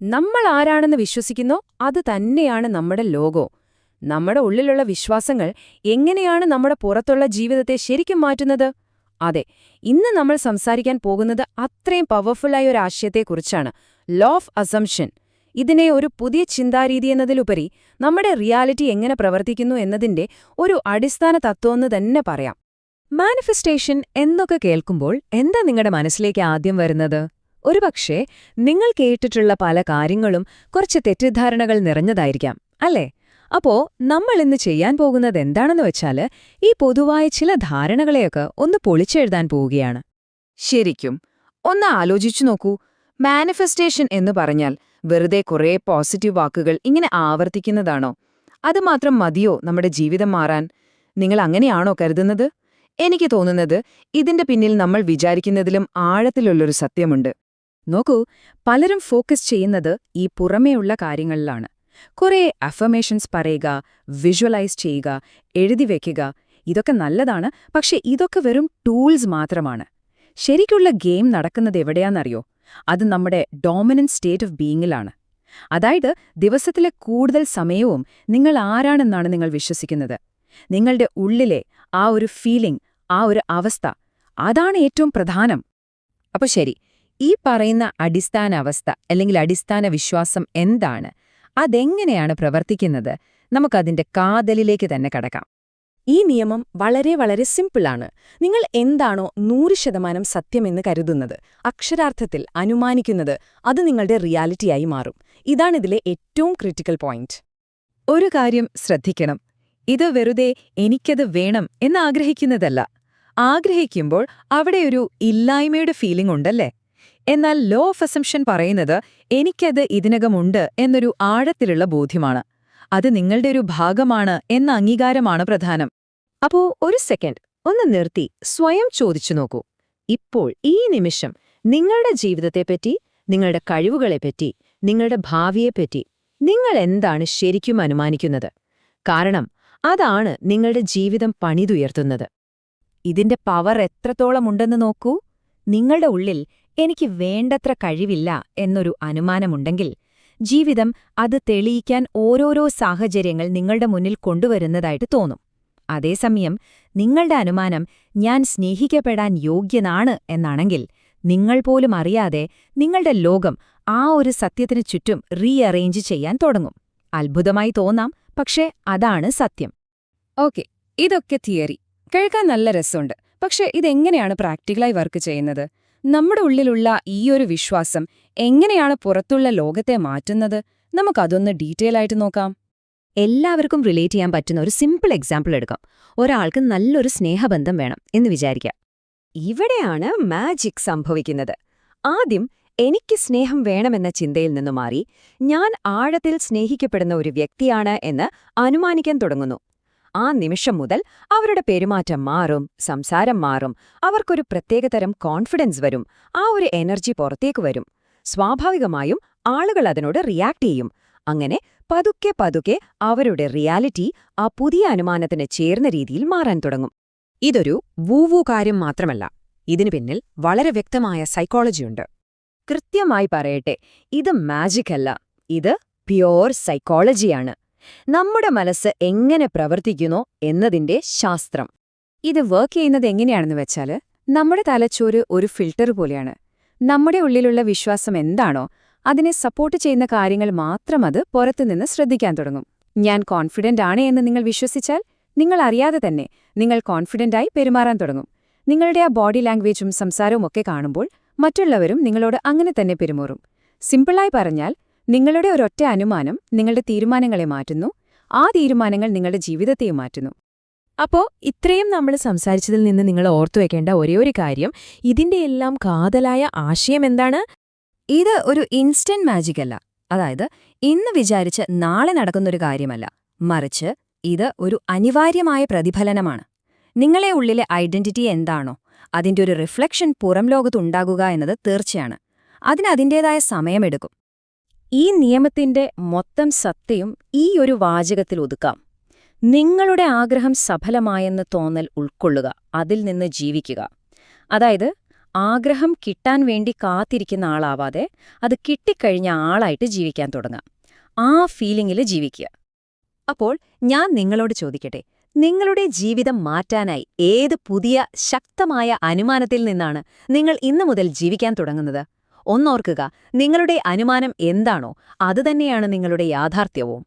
നമ്മൾ ആരാണെന്ന് വിശ്വസിക്കുന്നോ അത് തന്നെയാണ് നമ്മുടെ ലോകോ. നമ്മുടെ ഉള്ളിലുള്ള വിശ്വാസങ്ങൾ എങ്ങനെയാണ് നമ്മുടെ പുറത്തുള്ള ജീവിതത്തെ ശരിക്കും മാറ്റുന്നത്? അതെ, ഇന്ന് നമ്മൾ സംസാരിക്കാൻ പോകുന്നത് അത്രയും പവർഫുള്ളായ ഒരു ആശയത്തെക്കുറിച്ചാണ്, ലോ ഓഫ് അസംപ്ഷൻ. ഇതിനെ ഒരു പുതിയ ചിന്താരീതി എന്നതിലുപരി നമ്മുടെ റിയാലിറ്റി എങ്ങനെ പ്രവർത്തിക്കുന്നു എന്നതിന്റെ ഒരു അടിസ്ഥാന തത്വമെന്ന് തന്നെ പറയാം. മാനിഫെസ്റ്റേഷൻ എന്നൊക്കെ കേൾക്കുമ്പോൾ എന്താ നിങ്ങളുടെ മനസ്സിലേക്ക് ആദ്യം വരുന്നത്? ഒരുപക്ഷേ നിങ്ങൾ കേട്ടിട്ടുള്ള പല കാര്യങ്ങളും കുറച്ച് തെറ്റിദ്ധാരണകൾ നിറഞ്ഞതായിരിക്കാം, അല്ലേ? അപ്പോ നമ്മൾ ഇന്ന് ചെയ്യാൻ പോകുന്നത് എന്താണെന്ന് വെച്ചാല് ഈ പൊതുവായ ചില ധാരണകളെയൊക്കെ ഒന്ന് പൊളിച്ചെഴുതാൻ പോവുകയാണ്. ശരിക്കും ഒന്ന് ആലോചിച്ചു നോക്കൂ. മാനിഫെസ്റ്റേഷൻ എന്ന് പറഞ്ഞാൽ വെറുതെ കുറേ പോസിറ്റീവ് വാക്കുകൾ ഇങ്ങനെ ആവർത്തിക്കുന്നതാണോ? അത് മാത്രം മതിയോ നമ്മുടെ ജീവിതം മാറാൻ? നിങ്ങൾ അങ്ങനെയാണോ കരുതുന്നത്? എനിക്ക് തോന്നുന്നത് ഇതിന്റെ പിന്നിൽ നമ്മൾ വിചാരിക്കുന്നതിലും ആഴത്തിലുള്ളൊരു സത്യമുണ്ട്. നോക്കൂ, പലരും ഫോക്കസ് ചെയ്യുന്നത് ഈ പുറമേയുള്ള കാര്യങ്ങളിലാണ്. കുറേ അഫർമേഷൻസ് പറയുക, വിഷ്വലൈസ് ചെയ്യുക, എഴുതി വെക്കുക, ഇതൊക്കെ നല്ലതാണ്. പക്ഷെ ഇതൊക്കെ വെറും ടൂൾസ് മാത്രമാണ്. ശരിക്കുള്ള ഗെയിം നടക്കുന്നത് എവിടെയാണെന്നറിയോ? അത് നമ്മുടെ ഡോമിനന്റ് സ്റ്റേറ്റ് ഓഫ് ബീയിങ്ങിലാണ്. അതായത് ദിവസത്തിലെ കൂടുതൽ സമയവും നിങ്ങൾ ആരാണെന്നാണ് നിങ്ങൾ വിശ്വസിക്കുന്നത്. നിങ്ങളുടെ ഉള്ളിലെ ആ ഒരു ഫീലിംഗ്, ആ ഒരു അവസ്ഥ, അതാണ് ഏറ്റവും പ്രധാനം. അപ്പൊ ശരി, ഈ പറയുന്ന അടിസ്ഥാന അവസ്ഥ അല്ലെങ്കിൽ അടിസ്ഥാന വിശ്വാസം എന്താണ്? അതെങ്ങനെയാണ് പ്രവർത്തിക്കുന്നത്? നമുക്കതിന്റെ കാതലിലേക്ക് തന്നെ കടക്കാം. ഈ നിയമം വളരെ വളരെ സിമ്പിളാണ്. നിങ്ങൾ എന്താണോ 100% സത്യമെന്ന് കരുതുന്നത്, അക്ഷരാർത്ഥത്തിൽ അനുമാനിക്കുന്നത്, അത് നിങ്ങളുടെ റിയാലിറ്റിയായി മാറും. ഇതാണിതിലെ ഏറ്റവും ക്രിട്ടിക്കൽ പോയിന്റ്. ഒരു കാര്യം ശ്രദ്ധിക്കണം, ഇത് വെറുതെ എനിക്കത് വേണം എന്നാഗ്രഹിക്കുന്നതല്ല. ആഗ്രഹിക്കുമ്പോൾ അവിടെയൊരു ഇല്ലായ്മയുടെ ഫീലിംഗ് ഉണ്ടല്ലേ? എന്നാൽ ലോ ഓഫ് അസംപ്ഷൻ പറയുന്നത് എനിക്കത് ഇതിനകമുണ്ട് എന്നൊരു ആഴത്തിലുള്ള ബോധ്യമാണ്. അത് നിങ്ങളുടെ ഒരു ഭാഗമാണ് എന്ന അംഗീകാരമാണ് പ്രധാനം. അപ്പോ ഒരു സെക്കൻഡ് ഒന്ന് നിർത്തി സ്വയം ചോദിച്ചു നോക്കൂ. ഇപ്പോൾ ഈ നിമിഷം നിങ്ങളുടെ ജീവിതത്തെപ്പറ്റി, നിങ്ങളുടെ കഴിവുകളെപ്പറ്റി, നിങ്ങളുടെ ഭാവിയെപ്പറ്റി നിങ്ങൾ എന്താണ് ശരിക്കും അനുമാനിക്കുന്നത്? കാരണം അതാണ് നിങ്ങളുടെ ജീവിതം പണിതുയർത്തുന്നത്. ഇതിന്റെ പവർ എത്രത്തോളമുണ്ടെന്ന് നോക്കൂ. നിങ്ങളുടെ ഉള്ളിൽ എനിക്ക് വേണ്ടത്ര കഴിവില്ല എന്നൊരു അനുമാനമുണ്ടെങ്കിൽ ജീവിതം അത് തെളിയിക്കാൻ ഓരോരോ സാഹചര്യങ്ങൾ നിങ്ങളുടെ മുന്നിൽ കൊണ്ടുവരുന്നതായിട്ട് തോന്നും. അതേസമയം നിങ്ങളുടെ അനുമാനം ഞാൻ സ്നേഹിക്കപ്പെടാൻ യോഗ്യനാണ് എന്നാണെങ്കിൽ നിങ്ങൾ പോലും അറിയാതെ നിങ്ങളുടെ ലോകം ആ ഒരു സത്യത്തിനു ചുറ്റും റീഅറേഞ്ച് ചെയ്യാൻ തുടങ്ങും. അത്ഭുതമായി തോന്നാം, പക്ഷേ അതാണ് സത്യം. ഓക്കെ, ഇതൊക്കെ തിയറി കേൾക്കാൻ നല്ല രസമുണ്ട്. പക്ഷെ ഇതെങ്ങനെയാണ് പ്രാക്ടിക്കലായി വർക്ക് ചെയ്യുന്നത്? നമ്മുടെ ഉള്ളിലുള്ള ഈയൊരു വിശ്വാസം എങ്ങനെയാണ് പുറത്തുള്ള ലോകത്തെ മാറ്റുന്നത്? നമുക്കതൊന്ന് ഡീറ്റെയിൽ ആയിട്ട് നോക്കാം. എല്ലാവർക്കും റിലേറ്റ് ചെയ്യാൻ പറ്റുന്ന ഒരു സിമ്പിൾ എക്സാമ്പിൾ എടുക്കാം. ഒരാൾക്ക് നല്ലൊരു സ്നേഹബന്ധം വേണം എന്ന് വിചാരിക്കാം. ഇവിടെയാണ് മാജിക് സംഭവിക്കുന്നത്. ആദ്യം എനിക്ക് സ്നേഹം വേണമെന്ന ചിന്തയിൽ നിന്നു മാറി ഞാൻ ആഴത്തിൽ സ്നേഹിക്കപ്പെടുന്ന ഒരു വ്യക്തിയാണ് എന്ന് അനുമാനിക്കാൻ തുടങ്ങുന്നു. ആ നിമിഷം മുതൽ അവരുടെ പെരുമാറ്റം മാറും, സംസാരം മാറും, അവർക്കൊരു പ്രത്യേകതരം കോൺഫിഡൻസ് വരും, ആ ഒരു എനർജി പുറത്തേക്ക് വരും. സ്വാഭാവികമായും ആളുകൾ അതിനോട് റിയാക്ട് ചെയ്യും. അങ്ങനെ പതുക്കെ പതുക്കെ അവരുടെ റിയാലിറ്റി ആ പുതിയ അനുമാനത്തിന് ചേർന്ന രീതിയിൽ മാറാൻ തുടങ്ങും. ഇതൊരു വൂവൂ കാര്യം മാത്രമല്ല, ഇതിനു പിന്നിൽ വളരെ വ്യക്തമായ സൈക്കോളജിയുണ്ട്. കൃത്യമായി പറയട്ടെ, ഇത് മാജിക് അല്ല, ഇത് പ്യോർ സൈക്കോളജിയാണ്. നമ്മുടെ മനസ്സ് എങ്ങനെ പ്രവർത്തിക്കുന്നോ എന്നതിന്റെ ശാസ്ത്രം. ഇത് വർക്ക് ചെയ്യുന്നത് എങ്ങനെയാണെന്ന് വെച്ചാല് നമ്മുടെ തലച്ചോറ് ഒരു ഫിൽട്ടർ പോലെയാണ്. നമ്മുടെ ഉള്ളിലുള്ള വിശ്വാസം എന്താണോ അതിനെ സപ്പോർട്ട് ചെയ്യുന്ന കാര്യങ്ങൾ മാത്രം അത് പുറത്തുനിന്ന് ശ്രദ്ധിക്കാൻ തുടങ്ങും. ഞാൻ കോൺഫിഡന്റ് ആണ് എന്ന് നിങ്ങൾ വിശ്വസിച്ചാൽ നിങ്ങൾ അറിയാതെ തന്നെ നിങ്ങൾ കോൺഫിഡന്റായി പെരുമാറാൻ തുടങ്ങും. നിങ്ങളുടെ ആ ബോഡി ലാംഗ്വേജും സംസാരവും ഒക്കെ കാണുമ്പോൾ മറ്റുള്ളവരും നിങ്ങളോട് അങ്ങനെ തന്നെ പെരുമാറും. സിമ്പിളായി പറഞ്ഞാൽ നിങ്ങളുടെ ഒരൊറ്റ അനുമാനം നിങ്ങളുടെ തീരുമാനങ്ങളെ മാറ്റുന്നു, ആ തീരുമാനങ്ങൾ നിങ്ങളുടെ ജീവിതത്തെയും മാറ്റുന്നു. അപ്പോ ഇത്രയും നമ്മൾ സംസാരിച്ചതിൽ നിന്ന് നിങ്ങൾ ഓർത്തുവെക്കേണ്ട ഒരേയൊരു കാര്യം, ഇതിന്റെയെല്ലാം കാതലായ ആശയം എന്താണ്? ഇത് ഒരു ഇൻസ്റ്റന്റ് മാജിക് അല്ല. അതായത് ഇന്ന് വിചാരിച്ച് നാളെ നടക്കുന്നൊരു കാര്യമല്ല. മറിച്ച് ഇത് ഒരു അനിവാര്യമായ പ്രതിഫലനമാണ്. നിങ്ങളെ ഉള്ളിലെ ഐഡന്റിറ്റി എന്താണോ അതിന്റെ ഒരു റിഫ്ലക്ഷൻ പുറം ലോകത്തുണ്ടാകുക എന്നത് തീർച്ചയാണ്. അതിനതിൻ്റേതായ സമയമെടുക്കും. ഈ നിയമത്തിന്റെ മൊത്തം സത്യവും ഈ ഒരു വാചകത്തിൽ ഒതുക്കാം. നിങ്ങളുടെ ആഗ്രഹം സഫലമായെന്ന് തോന്നൽ ഉൾക്കൊള്ളുക, അതിൽ നിന്ന് ജീവിക്കുക. അതായത് ആഗ്രഹം കിട്ടാൻ വേണ്ടി കാത്തിരിക്കുന്ന ആളാവാതെ അത് കിട്ടിക്കഴിഞ്ഞ ആളായിട്ട് ജീവിക്കാൻ തുടങ്ങാം. ആ ഫീലിംഗിൽ ജീവിക്കുക. അപ്പോൾ ഞാൻ നിങ്ങളോട് ചോദിക്കട്ടെ, നിങ്ങളുടെ ജീവിതം മാറ്റാനായി ഏത് പുതിയ ശക്തമായ അനുമാനത്തിൽ നിന്നാണ് നിങ്ങൾ ഇന്നു മുതൽ ജീവിക്കാൻ തുടങ്ങുന്നത്? ഒന്നോർക്കുക, നിങ്ങളുടെ അനുമാനം എന്താണോ അതുതന്നെയാണ് നിങ്ങളുടെ യാഥാർത്ഥ്യവും.